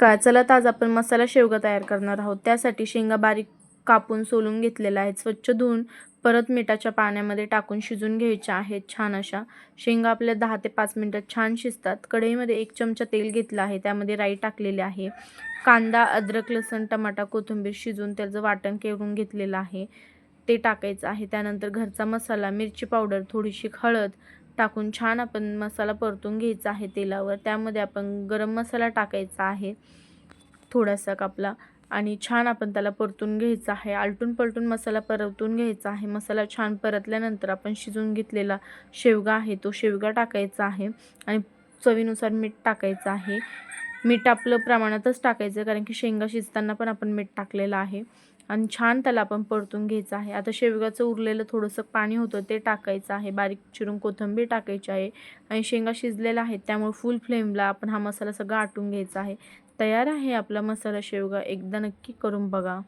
नमस्कार. चला तर आज आपण मसाला शेवगा तयार करणार आहोत. त्यासाठी शेंगा बारीक कापून सोलून घेतलेल्या आहेत. स्वच्छ धुवून परत मिठाच्या पाण्यामध्ये टाकून शिजवून घ्यायच्या आहेत छान अशा. शेंगा आपल्या 10 ते 5 मिनिटात छान शिजतात. कढईमध्ये 1 चमचा तेल घेतलं आहे. त्यामध्ये राई टाकलेली आहे. कांदा, अद्रक, लसूण, टमाटा, कोथिंबीर शिजवून त्याचं वाटण करून घेतलेलं आहे. ते टाकायचं आहे. त्यानंतर घरचा मसाला, मिरची पावडर, थोडीशी हळद टाकून छान आपण मसाला परतून घ्यायचा आहे तेलावर. त्यामध्ये आपण गरम मसाला टाकायचा आहे थोडासा कापला आणि छान आपण त्याला परतून घ्यायचा आहे. आलटून-पलटून मसाला परतून घ्यायचा आहे. मसाला छान परतल्यानंतर आपण शिजवून घेतलेला शेवगा आहे तो शेवगा टाकायचा आहे आणि चवीनुसार मीठ टाकायचं आहे. मीठ आपलं प्रमाणातच टाकायचं कारण की शेंगा शिजताना पण आपण मीठ टाकलेलं आहे आणि छान त्याला आपण परतून घ्यायचं आहे. आता शेवगाचं उरलेलं थोडंसं पाणी होतं ते टाकायचं आहे. बारीक चिरून कोथिंबीर टाकायची आहे आणि शेंगा शिजलेल्या आहेत त्यामुळे फुल फ्लेमला आपण हा मसाला सगळा आटून घ्यायचा आहे. तयार आहे आपला मसाला शेवगा. एकदा नक्की करून बघा.